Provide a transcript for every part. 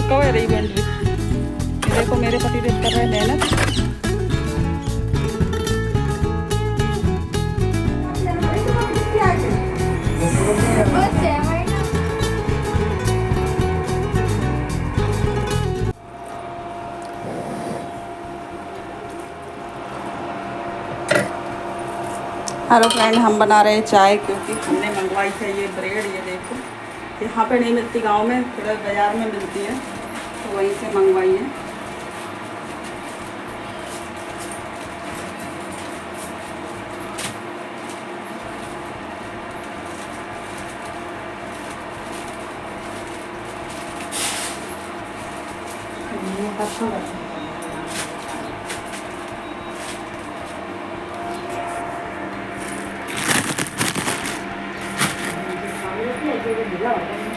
कवे रही बन रही। देखो मेरे पति देव कर रहे हैं मेहनत। हेलो फ्रेंड, हम बना रहे हैं चाय क्योंकि हमने मंगवाई है ये ब्रेड। ये देखो, यहाँ पे नहीं मिलती, गांव में थोड़ा बाज़ार में मिलती है, तो वहीं से मंगवाई है।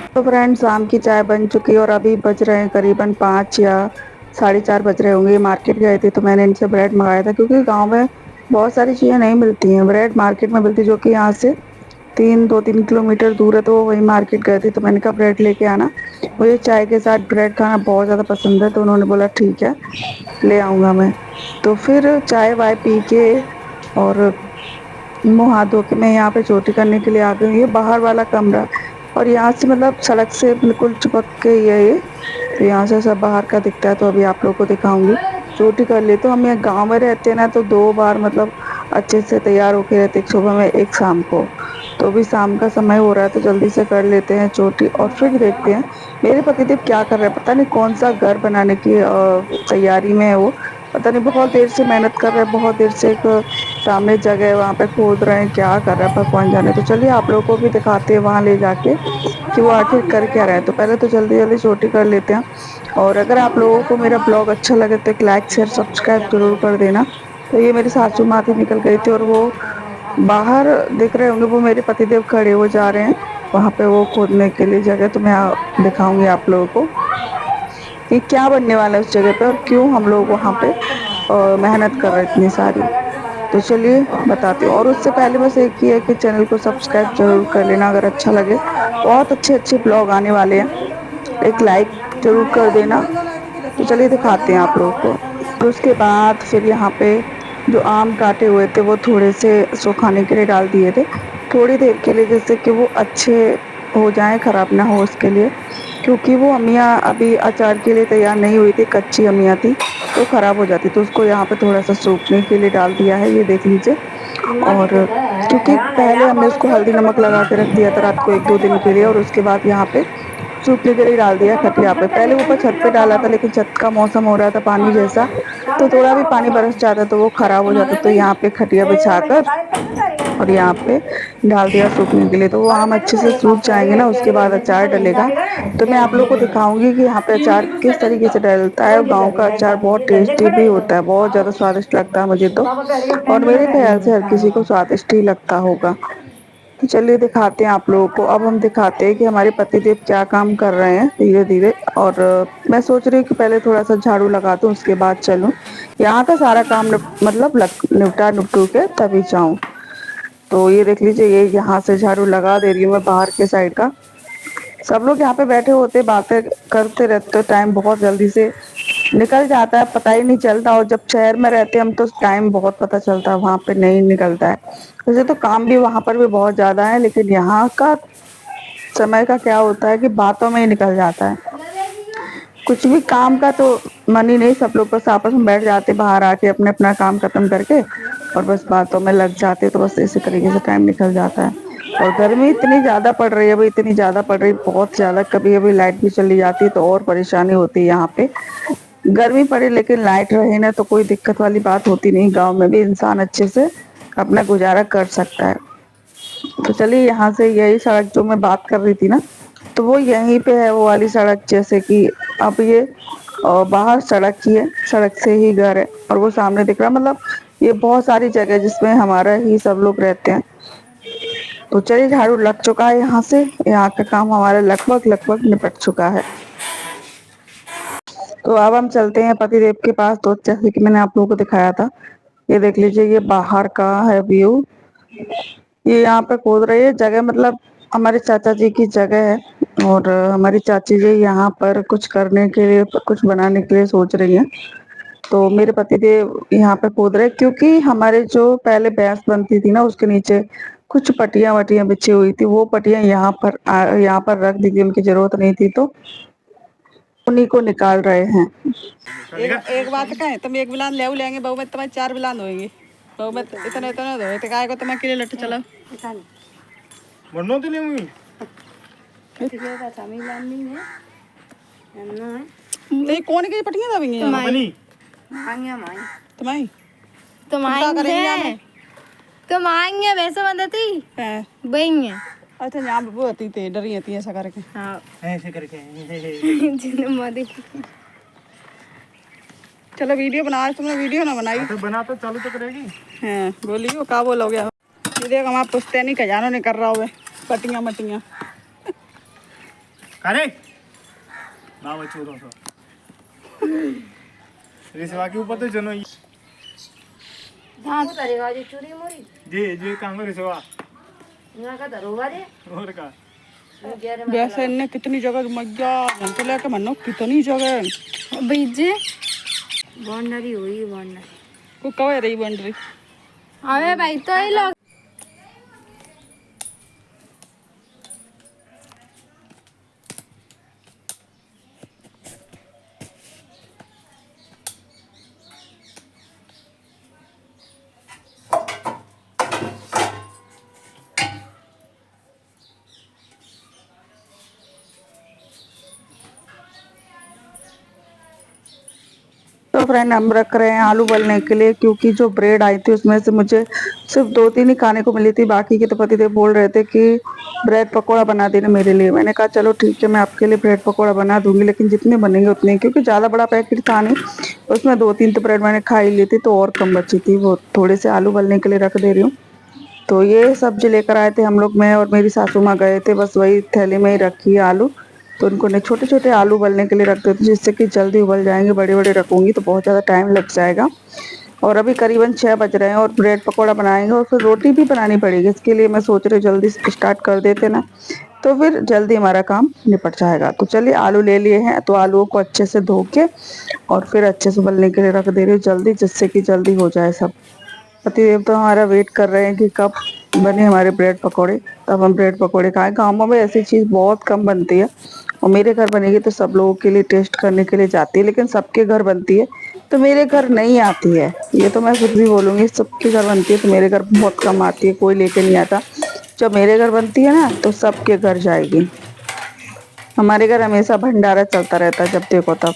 तो फ्रेंड, शाम की चाय बन चुकी है और अभी बज रहे हैं करीबन 5 या 4:30 बज रहे होंगे। मार्केट गए थे तो मैंने इनसे ब्रेड मंगाया था क्योंकि गांव में बहुत सारी चीज़ें नहीं मिलती हैं। ब्रेड मार्केट में मिलती, जो कि यहाँ से 2-3 किलोमीटर दूर है, तो वही मार्केट गए थे। तो मैंने कहा ब्रेड लेके आना, मुझे चाय के साथ ब्रेड खाना बहुत ज़्यादा पसंद है। तो उन्होंने बोला ठीक है, ले आऊँगा मैं। तो फिर चाय वाय पी के और मुँह हाथ धो के मैं यहाँ पे चोटी करने के लिए आ गई हूँ। ये बाहर वाला कमरा, और यहाँ से मतलब सड़क से बिल्कुल चिपक के ये तो यहाँ से सब बाहर का दिखता है। तो अभी आप लोगों को दिखाऊंगी। चोटी कर ले तो हम यहाँ गांव में रहते हैं ना, तो 2 बार मतलब अच्छे से तैयार होके रहते, एक सुबह में एक शाम को। तो अभी शाम का समय हो रहा है तो जल्दी से कर लेते हैं चोटी और फिर देखते हैं मेरे पतिदेव क्या कर रहे हैं। पता नहीं कौन सा घर बनाने की तैयारी में है वो। पता नहीं, बहुत देर से मेहनत कर रहे हैं, बहुत देर से एक सामने जगह है वहाँ पे खोद रहे हैं, क्या कर रहे हैं भगवान जाने। तो चलिए आप लोगों को भी दिखाते हैं वहाँ ले जाके कि वो आखिर कर क्या रहे हैं। तो पहले तो जल्दी जल्दी चोटी कर लेते हैं। और अगर आप लोगों को मेरा ब्लॉग अच्छा लगे तो एक लाइक शेयर सब्सक्राइब जरूर कर देना। तो ये मेरी सासू माँ थी, निकल गई थी, और वो बाहर दिख रहे होंगे, वो मेरे पतिदेव खड़े हो जा रहे हैं वहाँ पे वो खोदने के लिए जगह। तो मैं दिखाऊंगी आप लोगों को कि क्या बनने वाला है उस जगह पे और क्यों हम लोग वहाँ पे मेहनत कर रहे हैं इतनी सारी। तो चलिए बताती हूँ। और उससे पहले बस एक ही है कि चैनल को सब्सक्राइब जरूर कर लेना अगर अच्छा लगे। बहुत अच्छे अच्छे ब्लॉग आने वाले हैं, एक लाइक जरूर कर देना। तो चलिए दिखाते हैं आप लोगों को। तो उसके बाद फिर यहाँ पे जो आम काटे हुए थे वो थोड़े से सुखाने के लिए डाल दिए थे, थोड़ी देर के लिए, जैसे कि वो अच्छे हो जाएं, खराब ना हो उसके लिए। क्योंकि वो अमिया अभी अचार के लिए तैयार नहीं हुई थी, कच्ची अमिया थी, तो खराब हो जाती। तो उसको यहाँ पे थोड़ा सा सूखने के लिए डाल दिया है, ये देख लीजिए। और क्योंकि पहले हमने उसको हल्दी नमक लगा के रख दिया था रात को 1-2 दिन के लिए, और उसके बाद यहाँ पे सूखने के लिए डाल दिया खटिया पे। पहले ऊपर छत पे डाला था, लेकिन छत का मौसम हो रहा था पानी जैसा, तो थोड़ा भी पानी बरस जाता तो वो खराब हो जाता। तो यहाँ पे खटिया बिछाकर और यहाँ पे डाल दिया सूखने के लिए। तो वो आम अच्छे से सूख जाएंगे ना, उसके बाद अचार डलेगा। तो मैं आप लोग को दिखाऊंगी कि यहाँ पे अचार किस तरीके से डलता है। गाँव का अचार बहुत टेस्टी भी होता है, बहुत ज़्यादा स्वादिष्ट लगता है मुझे तो, और मेरे ख्याल से हर किसी को स्वादिष्ट ही लगता होगा। तो चलिए दिखाते हैं आप लोगों को। अब हम दिखाते हैं कि हमारे पतिदेव क्या काम कर रहे हैं धीरे धीरे। और मैं सोच रही हूँ कि पहले थोड़ा सा झाड़ू लगा दूँ, उसके बाद चलूँ। यहाँ का सारा काम मतलब निपटा निपटू के तभी जाऊँ। तो ये देख लीजिए, ये यहाँ से झाड़ू लगा दे रही हूँ मैं बाहर के साइड का। सब लोग यहाँ पे बैठे होते, बातें करते रहते, टाइम बहुत जल्दी से निकल जाता है, पता ही नहीं चलता। और जब शहर में रहते हैं हम तो टाइम बहुत पता चलता है, वहाँ पे नहीं निकलता है। वैसे तो काम भी वहाँ पर भी बहुत ज़्यादा है, लेकिन यहाँ का समय का क्या होता है कि बातों में ही निकल जाता है। कुछ भी काम का तो मन ही नहीं, सब लोग बस आपस में बैठ जाते बाहर आके अपने अपना काम खत्म करके, और बस बातों में लग जाते। तो बस इसी तरीके से टाइम निकल जाता है। और गर्मी इतनी ज़्यादा पड़ रही है अभी, इतनी ज़्यादा पड़ रही है, बहुत ज़्यादा। कभी कभी लाइट भी चली जाती है तो और परेशानी होती है यहाँ पे। गर्मी पड़े लेकिन लाइट रहे ना, तो कोई दिक्कत वाली बात होती नहीं। गांव में भी इंसान अच्छे से अपना गुजारा कर सकता है। तो चलिए, यहाँ से यही सड़क जो मैं बात कर रही थी ना, तो वो यहीं पे है, वो वाली सड़क। जैसे कि अब ये बाहर सड़क ही है, सड़क से ही घर है, और वो सामने दिख रहा है। मतलब ये बहुत सारी जगह है जिसमें हमारा ही सब लोग रहते हैं। तो चलिए, झाड़ू लग चुका है यहाँ से, यहाँ का काम हमारा लगभग लगभग निपट चुका है। तो अब हम चलते हैं पतिदेव के पास। तो जैसे कि मैंने आप लोगों को दिखाया था, ये देख लीजिए, ये बाहर का है व्यू। ये यहाँ पे खोद रही है जगह, मतलब हमारे चाचा जी की जगह है और हमारी चाची जी यहाँ पर कुछ करने के लिए, कुछ बनाने के लिए सोच रही हैं। तो मेरे पति देव यहाँ पे खोद रहे, क्योंकि हमारे जो पहले भैंस बनती थी ना, उसके नीचे कुछ पटिया वटियां बिछी हुई थी, वो पटिया यहाँ पर रख दी थी, उनकी जरूरत नहीं थी, तो उन्हीं को निकाल रहे हैं। एक बात कहें, तुम एक बिलान ले लेंगे, बहू में तुम्हारे 4 बिलान होएंगे। बहू में इतना इतना दो, तो काय को तुम अकेले लट चला बनना तो नहीं हुई। ये कौन की पटियां दबेंगी अपनी तुम्हारी तुम आएंगे वैसे बंदती बहेंगे। अच्छा यहाँ पे वो होती थी, डरी होती है ऐसा करके। हाँ ऐसे करके चलो वीडियो बना, तुमने वीडियो ना बनाई तो बना तो चालू तो करेगी। हाँ बोलिए, क्या बोलोगे? ये देख हमारा पुश्तैनी खजानो नहीं कर रहा हुआ पटियां मटियां अरे ना बच्चों तो रिसवा के ऊपर तो जनो धान करेगा जो चोरी मोरी जी काम रिसवा यहाँ का दरोगा रे और का वैसे इनने कितनी जगह मग्या घंटे लेके मनो, कितनी जगह बीजे बाउंड्री हुई बाउंड्री को कब रही बाउंड्री। अबे भाई तो ये लोग तो फ्रेंड हम रख रहे हैं आलू उबलने के लिए, क्योंकि जो ब्रेड आई थी उसमें से मुझे सिर्फ 2-3 ही खाने को मिली थी, बाकी के तो पतिदेव बोल रहे थे कि ब्रेड पकोड़ा बना देना मेरे लिए। मैंने कहा चलो ठीक है, मैं आपके लिए ब्रेड पकोड़ा बना दूंगी, लेकिन जितने बनेंगे उतने, क्योंकि ज़्यादा बड़ा पैकेट था नहीं, उसमें 2-3 तो ब्रेड मैंने खा ही ली थी, तो और कम बची थी, वो थोड़े से आलू उबलने के लिए रख दे रही हूँ। तो ये सब्जी लेकर आए थे हम लोग, मैं और मेरी सासू माँ गए थे, बस वही थैली में ही रखी है आलू। तो उनको ने छोटे छोटे आलू उबलने के लिए रख देते, जिससे कि जल्दी उबल जाएंगे। बड़े बड़े रखूंगी तो बहुत ज़्यादा टाइम लग जाएगा। और अभी करीबन 6 बज रहे हैं और ब्रेड पकौड़ा बनाएंगे, और फिर रोटी भी बनानी पड़ेगी। इसके लिए मैं सोच रही हूँ जल्दी स्टार्ट कर देते ना, तो फिर जल्दी हमारा काम निपट जाएगा। तो चलिए आलू ले लिए हैं, तो आलूओं को अच्छे से धो के और फिर अच्छे से उबलने के लिए रख दे रही हूँ जल्दी, जिससे कि जल्दी हो जाए सब। पतिदेव तो हमारा वेट कर रहे हैं कि कब बने हमारे ब्रेड पकोड़े, तब हम ब्रेड पकोड़े खाएं। गाँवों में ऐसी चीज़ बहुत कम बनती है, और मेरे घर बनेगी तो सब लोगों के लिए टेस्ट करने के लिए जाती है, लेकिन सबके घर बनती है तो मेरे घर नहीं आती है। ये तो मैं खुद भी बोलूँगी, सबके घर बनती है तो मेरे घर बहुत कम आती है, कोई लेके नहीं आता। जब मेरे घर बनती है ना तो सबके घर जाएगी। हमारे घर हमेशा भंडारा चलता रहता है, जब देखो तब,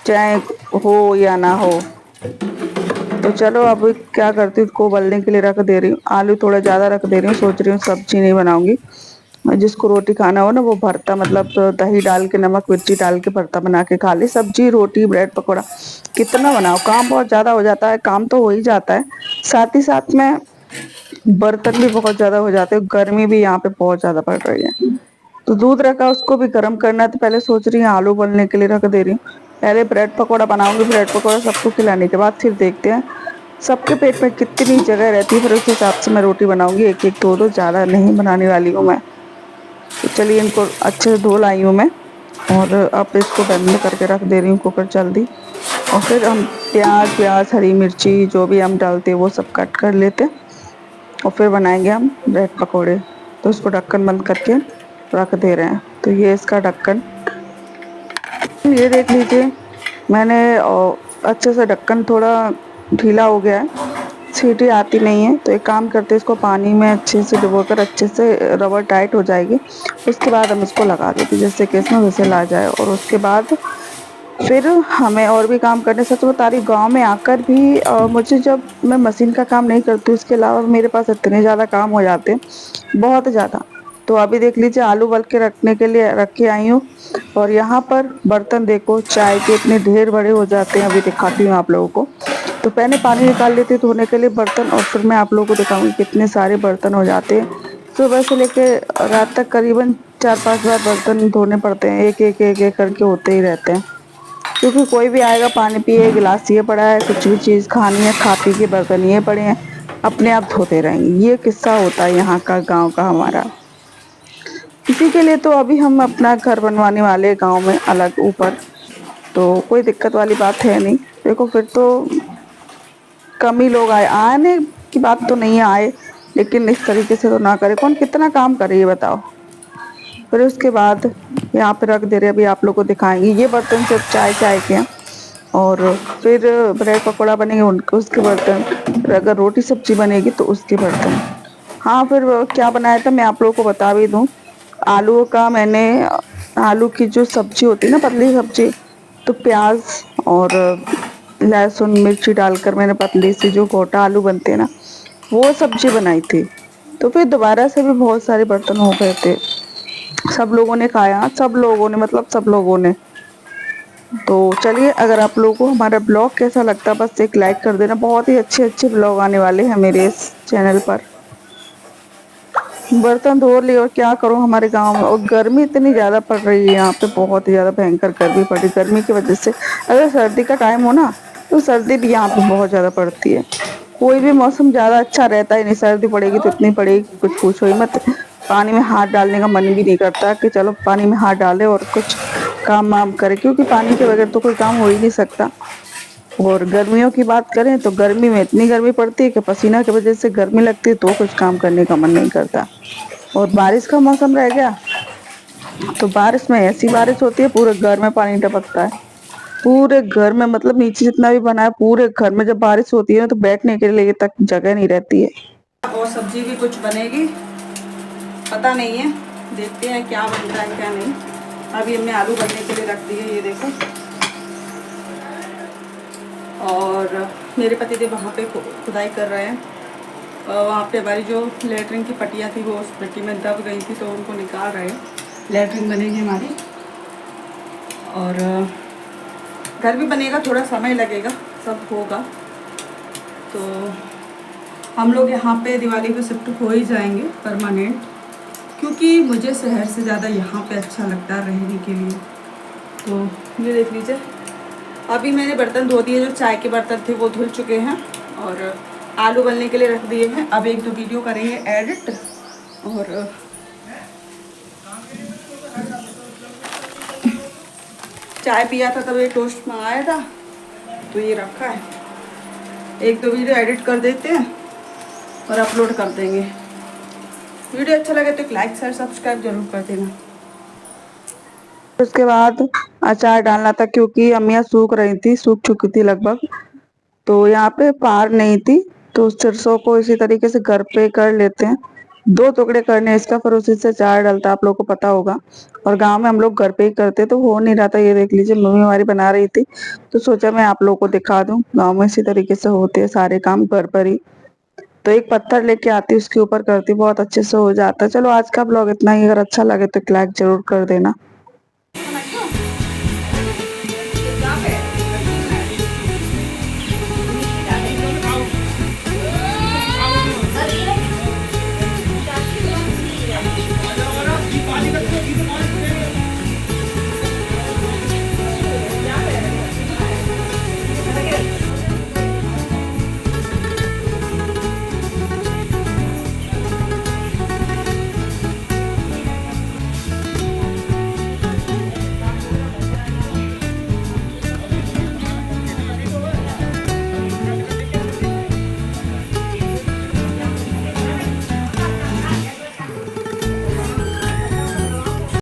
चाहे हो या ना हो। तो चलो अब क्या करती हूँ, इसको उबलने के लिए रख दे रही हूँ। आलू थोड़ा ज़्यादा रख दे रही हूँ, सोच रही हूँ सब्जी नहीं बनाऊंगी। जिसको रोटी खाना हो ना, वो भरता, मतलब दही डाल के नमक मिर्ची डाल के भरता बना के खा ले। सब्जी रोटी ब्रेड पकौड़ा कितना बनाओ, काम बहुत ज़्यादा हो जाता है। काम तो हो ही जाता है, साथ ही साथ में बर्तन भी बहुत ज़्यादा हो जाते हैं। गर्मी भी यहाँ पे बहुत ज़्यादा पड़ रही है। तो दूध रखा, उसको भी गर्म करना है, तो पहले सोच रही हूँ आलू उबलने के लिए रख दे रही हूँ। पहले ब्रेड पकौड़ा बनाऊंगी, ब्रेड पकौड़ा सबको खिलाने के बाद फिर देखते हैं सबके पेट में कितनी जगह रहती है, फिर उस हिसाब से मैं रोटी बनाऊंगी। एक एक दो दो, ज़्यादा नहीं बनाने वाली हूँ मैं। तो चलिए इनको अच्छे से धो लाई हूँ मैं, और अब इसको बंद करके रख दे रही हूँ कुकर जल्दी। और फिर हम प्याज हरी मिर्ची जो भी हम डालते हैं वो सब कट कर लेते हैं, और फिर बनाएंगे हम ब्रेड पकोड़े। तो इसको ढक्कन बंद करके रख दे रहे हैं। तो ये इसका ढक्कन, ये देख लीजिए, मैंने अच्छे से ढक्कन थोड़ा ढीला हो गया है, सीटी आती नहीं है। तो एक काम करते हैं, इसको पानी में अच्छे से डुबोकर अच्छे से रबर टाइट हो जाएगी, उसके बाद हम इसको लगा देते हैं जिससे कि इसमें विसल आ जाए। और उसके बाद फिर हमें और भी काम करने। सच बता रही, गाँव में आकर भी मुझे, जब मैं मशीन का काम नहीं करती उसके अलावा मेरे पास इतने ज़्यादा काम हो जाते हैं, बहुत ज़्यादा। तो अभी देख लीजिए आलू उबल के रखने के लिए रख के आई हूँ, और यहाँ पर बर्तन देखो चाय के इतने ढेर बड़े हो जाते हैं। अभी दिखाती हूँ आप लोगों को। तो पहले पानी निकाल लेती हूँ धोने के लिए बर्तन, और फिर मैं आप लोगों को दिखाऊंगी कितने सारे बर्तन हो जाते हैं। सुबह से लेके रात तक करीबन 4-5 बार बर्तन धोने पड़ते हैं, एक एक करके होते ही रहते हैं। क्योंकि कोई भी आएगा पानी पिए, गिलास ये पड़ा है, कुछ भी चीज़ खानी है, खा पी के बर्तन ये पड़े हैं, अपने आप धोते रहेंगे। ये किस्सा होता है यहाँ का, गांव का हमारा। इसी के लिए तो अभी हम अपना घर बनवाने वाले हैं गाँव में अलग ऊपर, तो कोई दिक्कत वाली बात है नहीं। देखो फिर तो कम ही लोग आए, आने की बात तो नहीं आए, लेकिन इस तरीके से तो ना करे, कौन कितना काम करे ये बताओ। फिर उसके बाद यहाँ पे रख दे रहे, अभी आप लोग को दिखाएंगे। ये बर्तन सिर्फ चाय चाय के हैं, और फिर ब्रेड पकौड़ा बनेंगे उनके उसके बर्तन, फिर अगर रोटी सब्जी बनेगी तो उसके बर्तन। हाँ फिर क्या बनाया था मैं आप लोगों को बता भी दूं। आलू का मैंने, आलू की जो सब्जी होती है ना पतली सब्जी, तो प्याज और लहसुन मिर्ची डालकर मैंने पतली सी जो गोटा आलू बनते हैं ना, वो सब्जी बनाई थी। तो फिर दोबारा से भी बहुत सारे बर्तन हो गए थे, सब लोगों ने खाया, सब लोगों ने मतलब सब लोगों ने। तो चलिए, अगर आप लोगों को हमारा ब्लॉग कैसा लगता है बस एक लाइक कर देना। बहुत ही अच्छे अच्छे ब्लॉग आने वाले हैं मेरे इस चैनल पर। बर्तन धो लिए, और क्या करूं हमारे गांव में, और गर्मी इतनी ज़्यादा पड़ रही है यहाँ पे, बहुत ही ज़्यादा भयंकर गर्मी पड़ रही है। गर्मी की वजह से अगर सर्दी का टाइम हो ना, तो सर्दी भी यहाँ पे बहुत ज़्यादा पड़ती है। कोई भी मौसम ज़्यादा अच्छा रहता ही नहीं, सर्दी पड़ेगी तो इतनी पड़ेगी कुछ पूछो ही मत। पानी में हाथ डालने का मन भी नहीं करता कि चलो पानी में हाथ डाले और कुछ काम वाम करे, क्योंकि पानी के बगैर तो कोई काम हो ही नहीं सकता। और गर्मियों की बात करें तो गर्मी में इतनी गर्मी पड़ती है कि पसीना की वजह से गर्मी लगती है, तो कुछ काम करने का मन नहीं करता। और बारिश का मौसम रह गया तो बारिश में ऐसी बारिश होती है, पूरे घर में पानी टपकता है, पूरे घर में, मतलब नीचे जितना भी बना है पूरे घर में। जब बारिश होती है ना तो बैठने के लिए तक जगह नहीं रहती है। और सब्जी भी कुछ बनेगी, पता नहीं है, देखते हैं क्या बनता है क्या नहीं। अभी हमने आलू बनने के लिए रख दिए, ये देखो। और मेरे पति देव वहाँ पे खुदाई कर रहे हैं, वहाँ पे हमारी जो लेटरिन की पट्टियाँ थी वो उस मिट्टी में दब गई थी, तो उनको निकाल रहे हैं। लेटरिन बनेगी हमारी, और घर भी बनेगा, थोड़ा समय लगेगा, सब होगा। तो हम लोग यहाँ पे दिवाली पे शिफ्ट हो ही जाएंगे परमानेंट, क्योंकि मुझे शहर से ज़्यादा यहाँ पे अच्छा लगता है रहने के लिए। तो ये देख लीजिए, अभी मैंने बर्तन धो दिए, जो चाय के बर्तन थे वो धुल चुके हैं, और आलू बनने के लिए रख दिए हैं। अब एक दो वीडियो करेंगे एडिट, और चाय पिया था तब एक टोस्ट मंगाया था, तो ये रखा है। एक दो वीडियो एडिट कर देते हैं और अपलोड कर देंगे। वीडियो अच्छा लगे तो एक लाइक शेयर सब्सक्राइब जरूर कर देना। उसके बाद अचार डालना था, क्योंकि अम्मियाँ सूख रही थी, सूख चुकी थी लगभग, तो यहाँ पे पार नहीं थी, तो सरसों को इसी तरीके से घर पे कर लेते हैं। दो टुकड़े करने इसका, फिर उसी से अचार डलता, आप लोग को पता होगा। और गांव में हम लोग घर पे ही करते, तो हो नहीं रहा था। ये देख लीजिए, मम्मी हमारी बना रही थी, तो सोचा मैं आप लोगों को दिखा दूं। गाँव में इसी तरीके से होते हैं सारे काम घर पर ही। तो एक पत्थर लेके आती, उसके ऊपर करती, बहुत अच्छे से हो जाता है। चलो आज का ब्लॉग इतना ही, अगर अच्छा लगे तो एक लाइक जरूर कर देना।